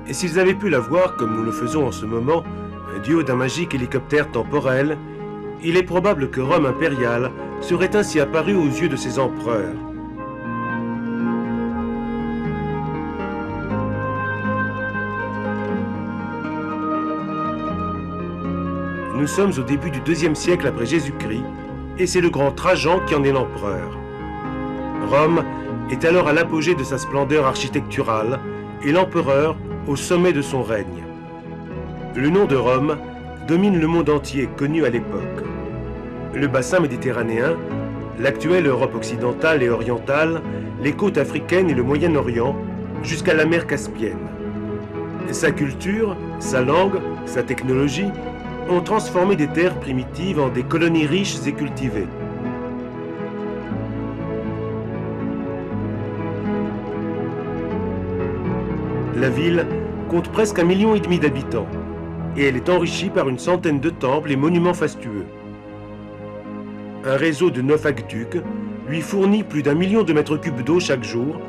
Et s'ils avaient pu la voir comme nous le faisons en ce moment, du haut d'un magique hélicoptère temporel, il est probable que Rome impériale serait ainsi apparue aux yeux de ses empereurs. Nous sommes au début du IIe siècle après Jésus-Christ, et c'est le grand Trajan qui en est l'empereur. Rome est alors à l'apogée de sa splendeur architecturale, et l'empereur au sommet de son règne. Le nom de Rome domine le monde entier connu à l'époque. Le bassin méditerranéen, l'actuelle Europe occidentale et orientale, les côtes africaines et le Moyen-Orient, jusqu'à la mer Caspienne. Sa culture, sa langue, sa technologie ont transformé des terres primitives en des colonies riches et cultivées. La ville compte presque 1,5 million d'habitants et elle est enrichie par une centaine de temples et monuments fastueux. Un réseau de 9 aqueducs lui fournit plus d'1 million de mètres cubes d'eau chaque jour,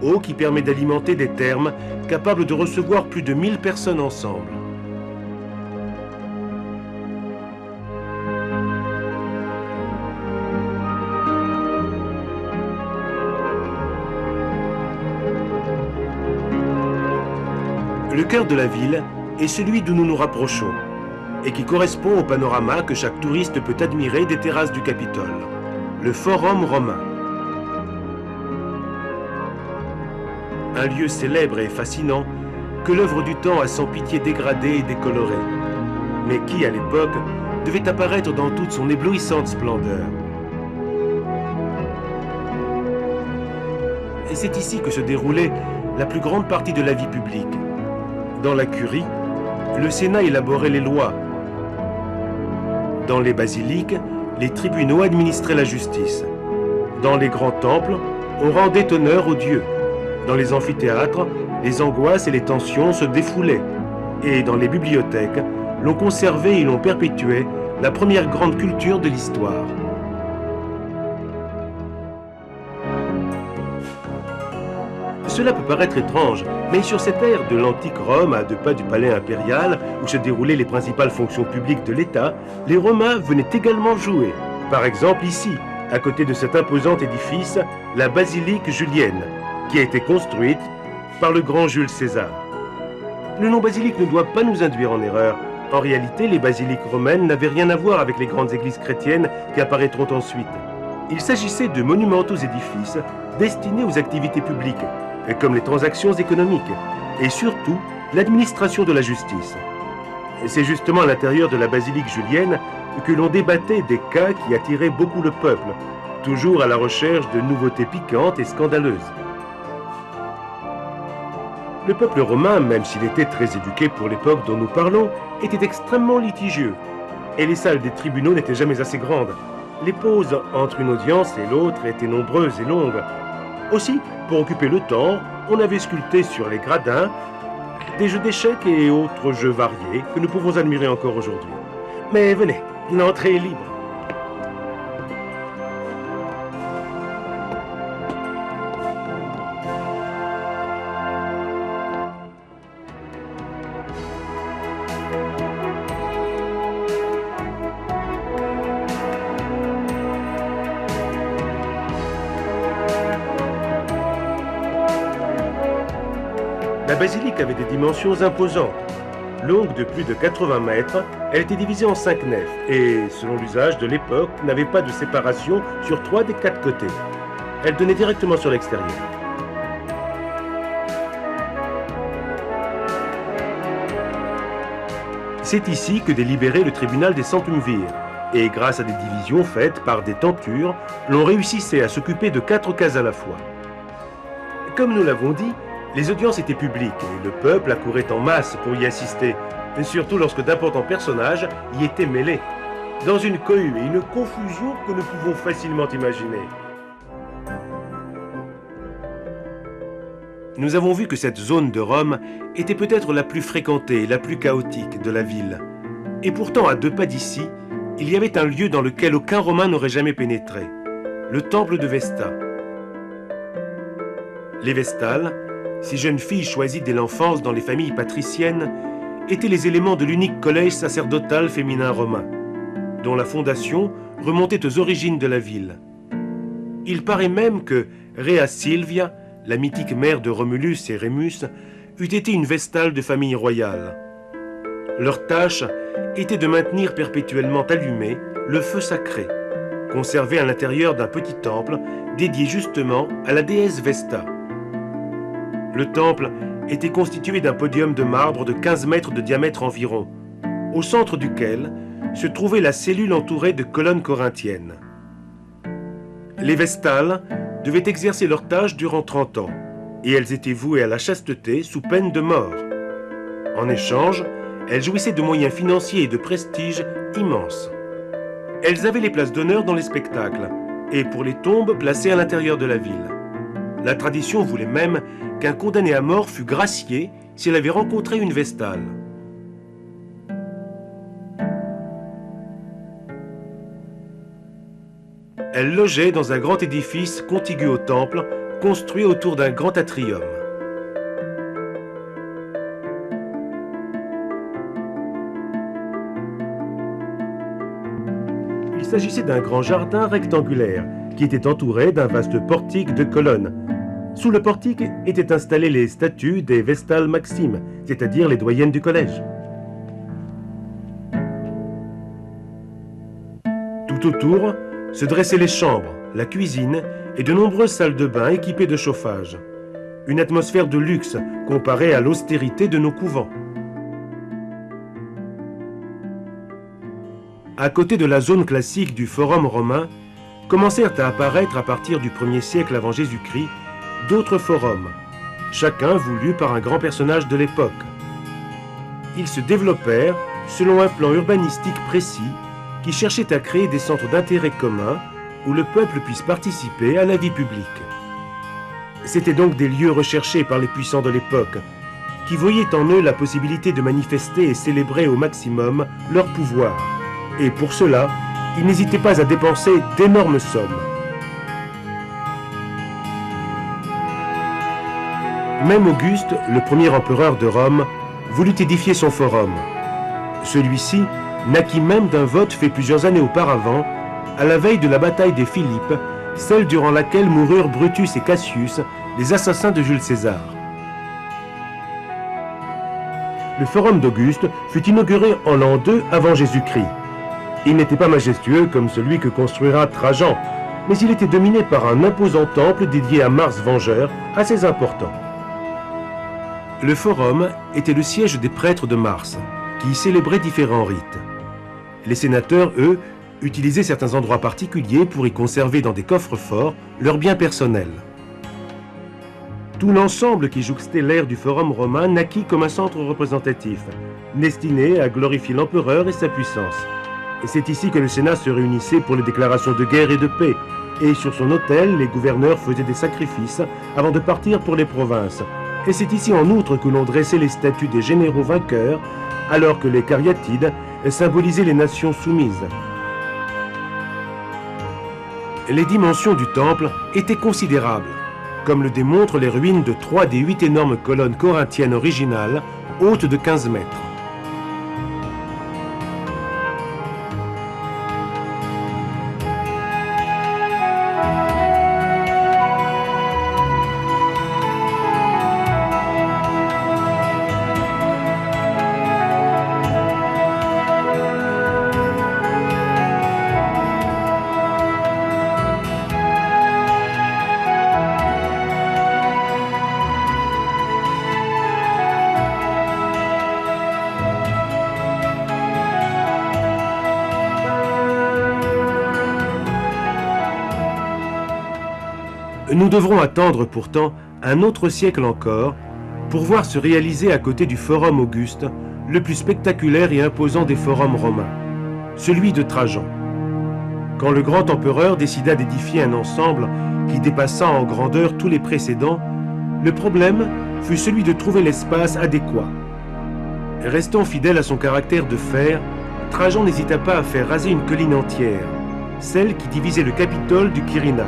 eau qui permet d'alimenter des thermes capables de recevoir plus de 1000 personnes ensemble. Le cœur de la ville est celui d'où nous nous rapprochons et qui correspond au panorama que chaque touriste peut admirer des terrasses du Capitole, le Forum romain. Un lieu célèbre et fascinant que l'œuvre du temps a sans pitié dégradé et décoloré, mais qui, à l'époque, devait apparaître dans toute son éblouissante splendeur. Et c'est ici que se déroulait la plus grande partie de la vie publique. Dans la curie, le Sénat élaborait les lois. Dans les basiliques, les tribunaux administraient la justice. Dans les grands temples, on rendait honneur aux dieux. Dans les amphithéâtres, les angoisses et les tensions se défoulaient. Et dans les bibliothèques, l'on conservait et l'on perpétuait la première grande culture de l'histoire. Cela peut paraître étrange, mais sur cette ère de l'antique Rome, à 2 pas du palais impérial, où se déroulaient les principales fonctions publiques de l'État, les Romains venaient également jouer. Par exemple ici, à côté de cet imposant édifice, la basilique julienne, qui a été construite par le grand Jules César. Le nom basilique ne doit pas nous induire en erreur. En réalité, les basiliques romaines n'avaient rien à voir avec les grandes églises chrétiennes qui apparaîtront ensuite. Il s'agissait de monumentaux édifices destinés aux activités publiques, comme les transactions économiques, et surtout l'administration de la justice. C'est justement à l'intérieur de la basilique julienne que l'on débattait des cas qui attiraient beaucoup le peuple, toujours à la recherche de nouveautés piquantes et scandaleuses. Le peuple romain, même s'il était très éduqué pour l'époque dont nous parlons, était extrêmement litigieux, et les salles des tribunaux n'étaient jamais assez grandes. Les pauses entre une audience et l'autre étaient nombreuses et longues. Aussi, pour occuper le temps, on avait sculpté sur les gradins des jeux d'échecs et autres jeux variés que nous pouvons admirer encore aujourd'hui. Mais venez, l'entrée est libre. La basilique avait des dimensions imposantes. Longue de plus de 80 mètres, elle était divisée en 5 nefs et, selon l'usage de l'époque, n'avait pas de séparation sur 3 des 4 côtés. Elle donnait directement sur l'extérieur. C'est ici que délibérait le tribunal des centumvirs, et grâce à des divisions faites par des tentures, l'on réussissait à s'occuper de 4 cases à la fois. Comme nous l'avons dit, les audiences étaient publiques et le peuple accourait en masse pour y assister, surtout lorsque d'importants personnages y étaient mêlés, dans une cohue et une confusion que nous pouvons facilement imaginer. Nous avons vu que cette zone de Rome était peut-être la plus fréquentée et la plus chaotique de la ville. Et pourtant, à 2 pas d'ici, il y avait un lieu dans lequel aucun Romain n'aurait jamais pénétré, le temple de Vesta. Les Vestales Ces jeunes filles choisies dès l'enfance dans les familles patriciennes étaient les éléments de l'unique collège sacerdotal féminin romain, dont la fondation remontait aux origines de la ville. Il paraît même que Rhea Silvia, la mythique mère de Romulus et Rémus, eût été une vestale de famille royale. Leur tâche était de maintenir perpétuellement allumé le feu sacré, conservé à l'intérieur d'un petit temple dédié justement à la déesse Vesta. Le temple était constitué d'un podium de marbre de 15 mètres de diamètre environ, au centre duquel se trouvait la cellule entourée de colonnes corinthiennes. Les vestales devaient exercer leur tâche durant 30 ans, et elles étaient vouées à la chasteté sous peine de mort. En échange, elles jouissaient de moyens financiers et de prestige immenses. Elles avaient les places d'honneur dans les spectacles, et pour les tombes placées à l'intérieur de la ville. La tradition voulait même qu'un condamné à mort fût gracié s'il avait rencontré une vestale. Elle logeait dans un grand édifice contigu au temple, construit autour d'un grand atrium. Il s'agissait d'un grand jardin rectangulaire qui était entouré d'un vaste portique de colonnes. Sous le portique étaient installées les statues des Vestales Maximes, c'est-à-dire les doyennes du collège. Tout autour se dressaient les chambres, la cuisine et de nombreuses salles de bain équipées de chauffage. Une atmosphère de luxe comparée à l'austérité de nos couvents. À côté de la zone classique du Forum romain, commencèrent à apparaître à partir du 1er siècle avant Jésus-Christ d'autres forums, chacun voulu par un grand personnage de l'époque. Ils se développèrent selon un plan urbanistique précis qui cherchait à créer des centres d'intérêt commun où le peuple puisse participer à la vie publique. C'étaient donc des lieux recherchés par les puissants de l'époque, qui voyaient en eux la possibilité de manifester et célébrer au maximum leur pouvoir. Et pour cela, ils n'hésitaient pas à dépenser d'énormes sommes. Même Auguste, le premier empereur de Rome, voulut édifier son forum. Celui-ci naquit même d'un vote fait plusieurs années auparavant, à la veille de la bataille des Philippes, celle durant laquelle moururent Brutus et Cassius, les assassins de Jules César. Le forum d'Auguste fut inauguré en l'an 2 avant Jésus-Christ. Il n'était pas majestueux comme celui que construira Trajan, mais il était dominé par un imposant temple dédié à Mars Vengeur, assez important. Le forum était le siège des prêtres de Mars, qui y célébraient différents rites. Les sénateurs, eux, utilisaient certains endroits particuliers pour y conserver dans des coffres-forts leurs biens personnels. Tout l'ensemble qui jouxtait l'ère du Forum romain naquit comme un centre représentatif, destiné à glorifier l'empereur et sa puissance. Et c'est ici que le Sénat se réunissait pour les déclarations de guerre et de paix, et sur son autel, les gouverneurs faisaient des sacrifices avant de partir pour les provinces. Et c'est ici en outre que l'on dressait les statues des généraux vainqueurs, alors que les cariatides symbolisaient les nations soumises. Les dimensions du temple étaient considérables, comme le démontrent les ruines de 3 des 8 énormes colonnes corinthiennes originales, hautes de 15 mètres. Nous devrons attendre pourtant un autre siècle encore pour voir se réaliser à côté du Forum Auguste le plus spectaculaire et imposant des forums romains, celui de Trajan. Quand le grand empereur décida d'édifier un ensemble qui dépassa en grandeur tous les précédents, le problème fut celui de trouver l'espace adéquat. Restant fidèle à son caractère de fer, Trajan n'hésita pas à faire raser une colline entière, celle qui divisait le Capitole du Quirinal.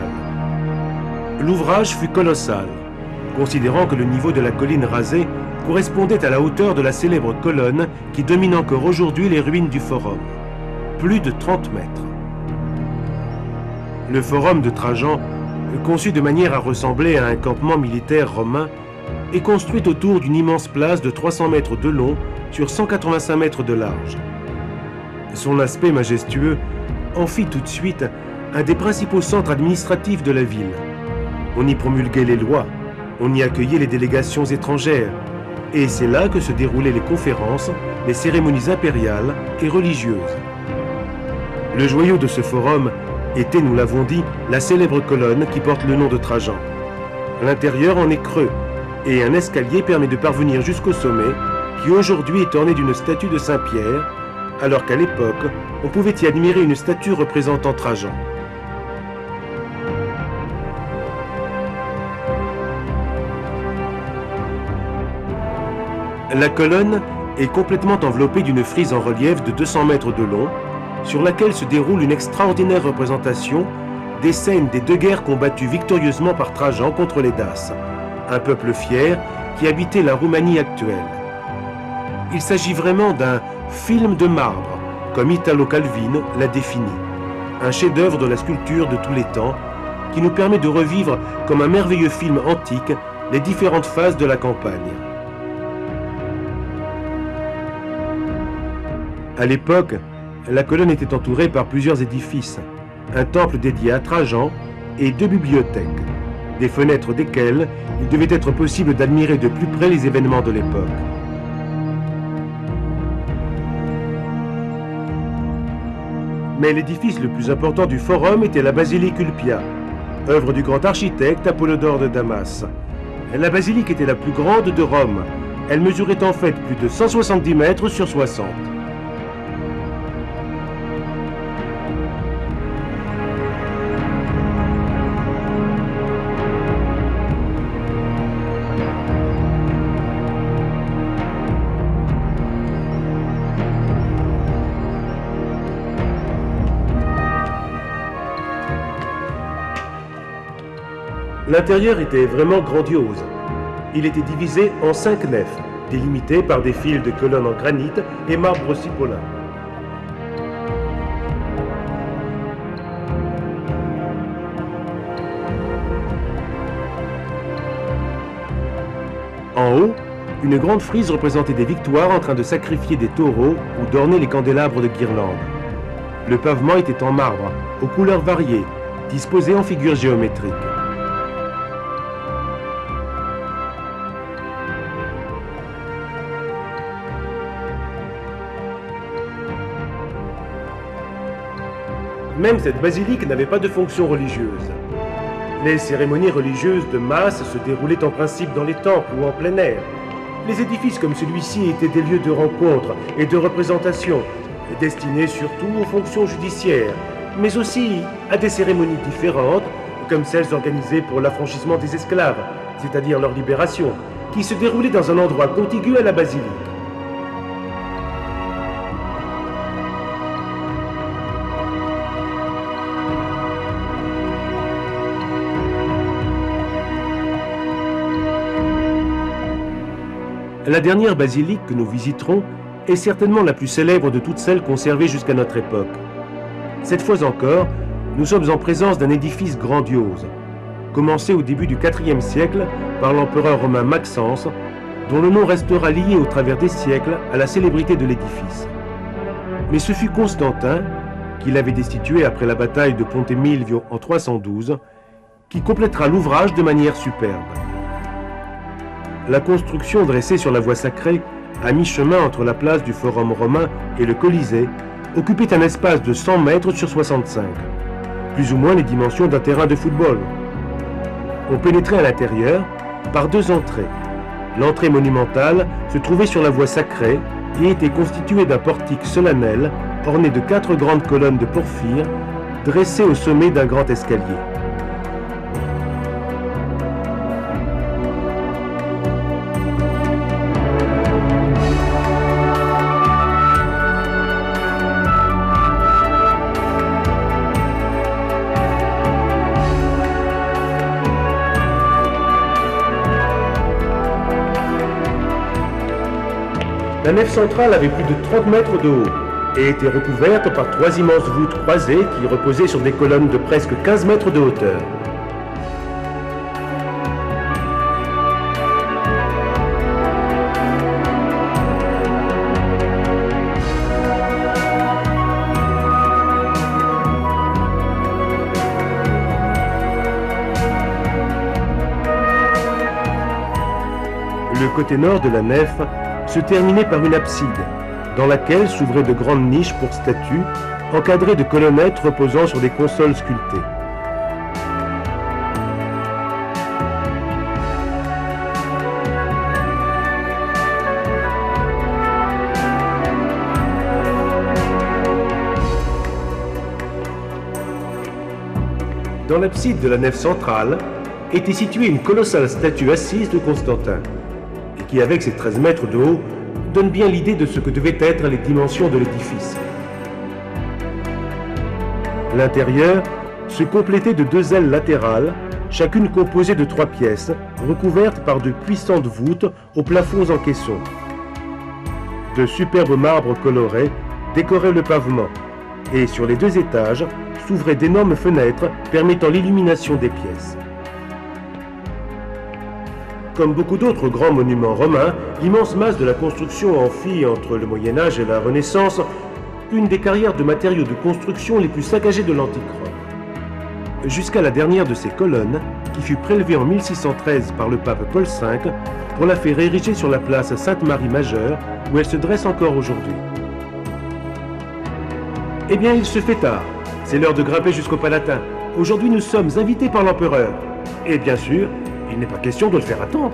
L'ouvrage fut colossal. considérant que le niveau de la colline rasée correspondait à la hauteur de la célèbre colonne qui domine encore aujourd'hui les ruines du forum. Plus de 30 mètres. Le forum de Trajan, conçu de manière à ressembler à un campement militaire romain, est construit autour d'une immense place de 300 mètres de long sur 185 mètres de large. Son aspect majestueux en fit tout de suite un des principaux centres administratifs de la ville. On y promulguait les lois, on y accueillait les délégations étrangères, et c'est là que se déroulaient les conférences, les cérémonies impériales et religieuses. Le joyau de ce forum était, nous l'avons dit, la célèbre colonne qui porte le nom de Trajan. L'intérieur en est creux, et un escalier permet de parvenir jusqu'au sommet, qui aujourd'hui est orné d'une statue de Saint-Pierre, alors qu'à l'époque, on pouvait y admirer une statue représentant Trajan. La colonne est complètement enveloppée d'une frise en relief de 200 mètres de long, sur laquelle se déroule une extraordinaire représentation des scènes des deux guerres combattues victorieusement par Trajan contre les Daces, un peuple fier qui habitait la Roumanie actuelle. Il s'agit vraiment d'un film de marbre, comme Italo Calvino l'a défini, un chef-d'œuvre de la sculpture de tous les temps qui nous permet de revivre comme un merveilleux film antique les différentes phases de la campagne. À l'époque, la colonne était entourée par plusieurs édifices, un temple dédié à Trajan et 2 bibliothèques, des fenêtres desquelles il devait être possible d'admirer de plus près les événements de l'époque. Mais l'édifice le plus important du forum était la basilique Ulpia, œuvre du grand architecte Apollodore de Damas. La basilique était la plus grande de Rome. Elle mesurait en fait plus de 170 mètres sur 60. L'intérieur était vraiment grandiose. Il était divisé en 5 nefs, délimitées par des fils de colonnes en granit et marbre cipolin. En haut, une grande frise représentait des victoires en train de sacrifier des taureaux ou d'orner les candélabres de guirlandes. Le pavement était en marbre, aux couleurs variées, disposé en figures géométriques. Même cette basilique n'avait pas de fonction religieuse. Les cérémonies religieuses de masse se déroulaient en principe dans les temples ou en plein air. Les édifices comme celui-ci étaient des lieux de rencontre et de représentation, destinés surtout aux fonctions judiciaires, mais aussi à des cérémonies différentes, comme celles organisées pour l'affranchissement des esclaves, c'est-à-dire leur libération, qui se déroulaient dans un endroit contigu à la basilique. La dernière basilique que nous visiterons est certainement la plus célèbre de toutes celles conservées jusqu'à notre époque. Cette fois encore, nous sommes en présence d'un édifice grandiose, commencé au début du IVe siècle par l'empereur romain Maxence, dont le nom restera lié au travers des siècles à la célébrité de l'édifice. Mais ce fut Constantin, qui l'avait destitué après la bataille de Ponte Milvio en 312, qui complétera l'ouvrage de manière superbe. La construction dressée sur la voie sacrée, à mi-chemin entre la place du Forum romain et le Colisée, occupait un espace de 100 mètres sur 65, plus ou moins les dimensions d'un terrain de football. On pénétrait à l'intérieur par 2 entrées. L'entrée monumentale se trouvait sur la voie sacrée et était constituée d'un portique solennel orné de 4 grandes colonnes de porphyre dressées au sommet d'un grand escalier. La nef centrale avait plus de 30 mètres de haut et était recouverte par 3 immenses voûtes croisées qui reposaient sur des colonnes de presque 15 mètres de hauteur. Le côté nord de la nef se terminait par une abside, dans laquelle s'ouvraient de grandes niches pour statues, encadrées de colonnettes reposant sur des consoles sculptées. Dans l'abside de la nef centrale était située une colossale statue assise de Constantin, et qui, avec ses 13 mètres de haut, donne bien l'idée de ce que devaient être les dimensions de l'édifice. L'intérieur se complétait de 2 ailes latérales, chacune composée de 3 pièces, recouvertes par de puissantes voûtes aux plafonds en caisson. De superbes marbres colorés décoraient le pavement, et sur les 2 étages s'ouvraient d'énormes fenêtres permettant l'illumination des pièces. Comme beaucoup d'autres grands monuments romains, l'immense masse de la construction en fit, entre le Moyen-Âge et la Renaissance, une des carrières de matériaux de construction les plus saccagées de l'antique Rome. Jusqu'à la dernière de ces colonnes, qui fut prélevée en 1613 par le pape Paul V pour la faire ériger sur la place Sainte-Marie-Majeure, où elle se dresse encore aujourd'hui. Eh bien, il se fait tard. C'est l'heure de grimper jusqu'au Palatin. Aujourd'hui, nous sommes invités par l'empereur. Et bien sûr, il n'est pas question de le faire attendre.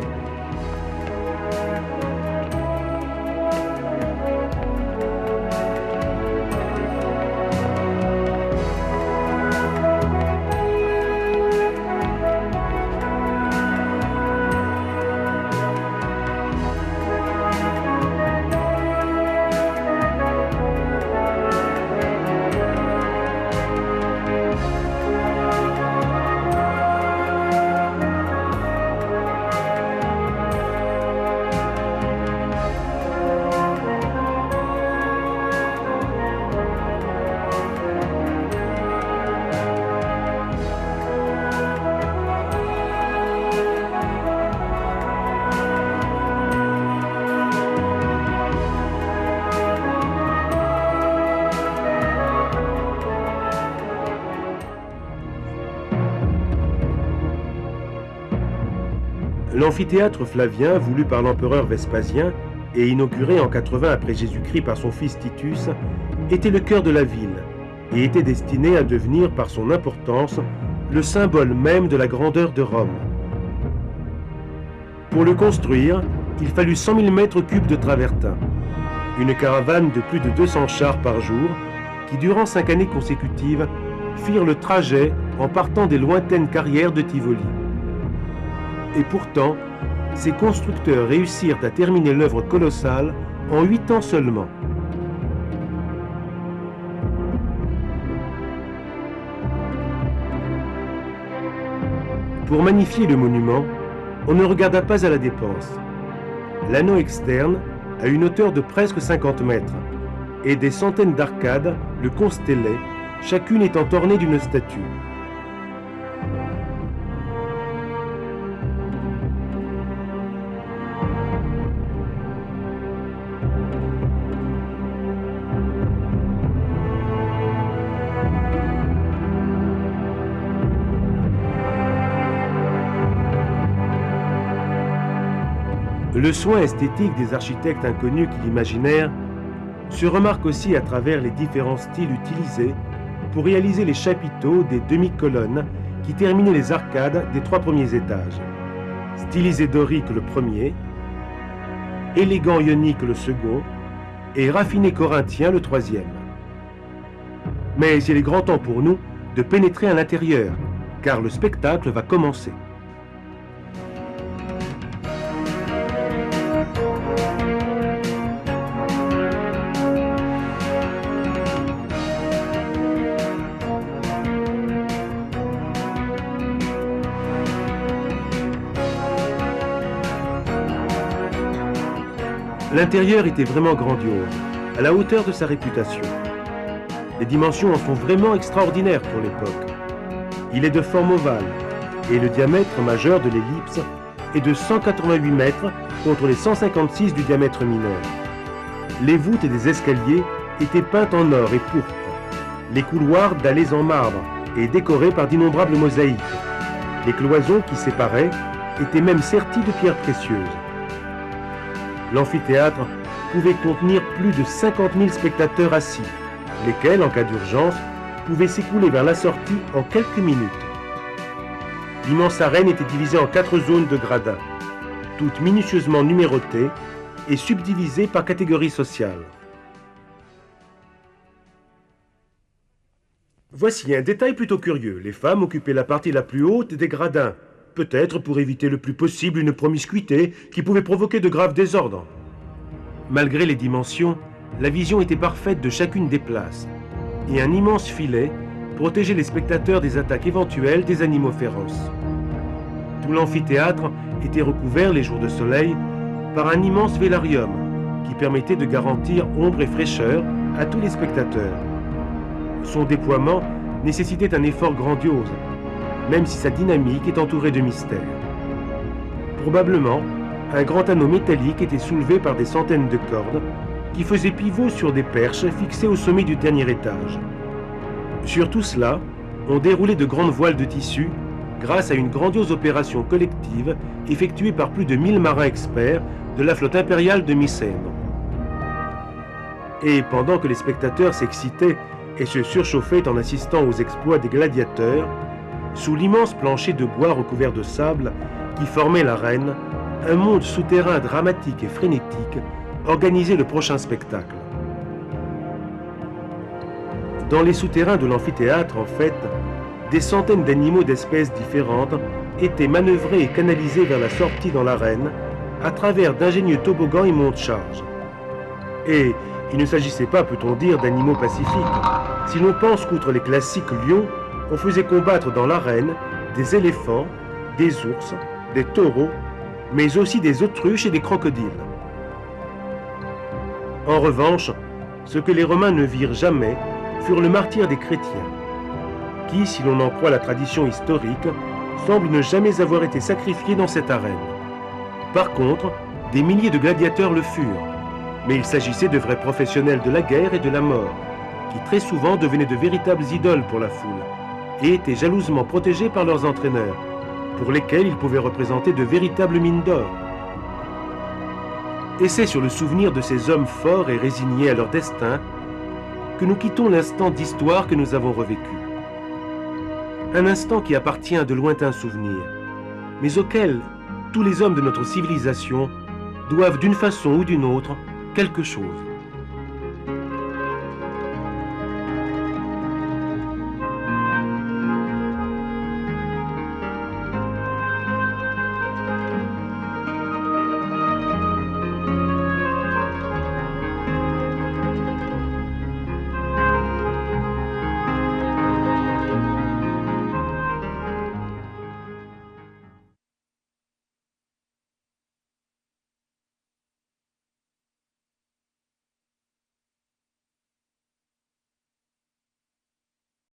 L'amphithéâtre Flavien, voulu par l'empereur Vespasien et inauguré en 80 après Jésus-Christ par son fils Titus, était le cœur de la ville et était destiné à devenir, par son importance, le symbole même de la grandeur de Rome. Pour le construire, il fallut 100 000 mètres cubes de travertin, une caravane de plus de 200 chars par jour qui, durant 5 années consécutives, firent le trajet en partant des lointaines carrières de Tivoli. Et pourtant, ces constructeurs réussirent à terminer l'œuvre colossale en 8 ans seulement. Pour magnifier le monument, on ne regarda pas à la dépense. L'anneau externe a une hauteur de presque 50 mètres, et des centaines d'arcades le constellaient, chacune étant ornée d'une statue. Le soin esthétique des architectes inconnus qui l'imaginèrent se remarque aussi à travers les différents styles utilisés pour réaliser les chapiteaux des demi-colonnes qui terminaient les arcades des 3 premiers étages. Stylisé dorique le premier, élégant ionique le second et raffiné corinthien le troisième. Mais il est grand temps pour nous de pénétrer à l'intérieur, car le spectacle va commencer. L'intérieur était vraiment grandiose, à la hauteur de sa réputation. Les dimensions en sont vraiment extraordinaires pour l'époque. Il est de forme ovale, et le diamètre majeur de l'ellipse est de 188 mètres contre les 156 du diamètre mineur. Les voûtes des escaliers étaient peintes en or et pourpre. Les couloirs dallés en marbre et décorés par d'innombrables mosaïques. Les cloisons qui séparaient étaient même serties de pierres précieuses. L'amphithéâtre pouvait contenir plus de 50 000 spectateurs assis, lesquels, en cas d'urgence, pouvaient s'écouler vers la sortie en quelques minutes. L'immense arène était divisée en 4 zones de gradins, toutes minutieusement numérotées et subdivisées par catégories sociales. Voici un détail plutôt curieux. Les femmes occupaient la partie la plus haute des gradins, peut-être pour éviter le plus possible une promiscuité qui pouvait provoquer de graves désordres. Malgré les dimensions, la vision était parfaite de chacune des places, et un immense filet protégeait les spectateurs des attaques éventuelles des animaux féroces. Tout l'amphithéâtre était recouvert les jours de soleil par un immense vélarium qui permettait de garantir ombre et fraîcheur à tous les spectateurs. Son déploiement nécessitait un effort grandiose, même si sa dynamique est entourée de mystères. Probablement, un grand anneau métallique était soulevé par des centaines de cordes qui faisaient pivot sur des perches fixées au sommet du dernier étage. Sur tout cela, on déroulait de grandes voiles de tissu grâce à une grandiose opération collective effectuée par plus de 1000 marins experts de la flotte impériale de Mycène. Et pendant que les spectateurs s'excitaient et se surchauffaient en assistant aux exploits des gladiateurs, sous l'immense plancher de bois recouvert de sable qui formait l'arène, un monde souterrain dramatique et frénétique organisait le prochain spectacle. Dans les souterrains de l'amphithéâtre, en fait, des centaines d'animaux d'espèces différentes étaient manœuvrés et canalisés vers la sortie dans l'arène à travers d'ingénieux toboggans et monte-charges. Et il ne s'agissait pas, peut-on dire, d'animaux pacifiques, si l'on pense qu'outre les classiques lions, on faisait combattre dans l'arène des éléphants, des ours, des taureaux, mais aussi des autruches et des crocodiles. En revanche, ce que les Romains ne virent jamais furent le martyre des chrétiens, qui, si l'on en croit la tradition historique, semble ne jamais avoir été sacrifiés dans cette arène. Par contre, des milliers de gladiateurs le furent, mais il s'agissait de vrais professionnels de la guerre et de la mort, qui très souvent devenaient de véritables idoles pour la foule, et étaient jalousement protégés par leurs entraîneurs, pour lesquels ils pouvaient représenter de véritables mines d'or. Et c'est sur le souvenir de ces hommes forts et résignés à leur destin que nous quittons l'instant d'histoire que nous avons revécu. Un instant qui appartient à de lointains souvenirs, mais auquel tous les hommes de notre civilisation doivent d'une façon ou d'une autre quelque chose.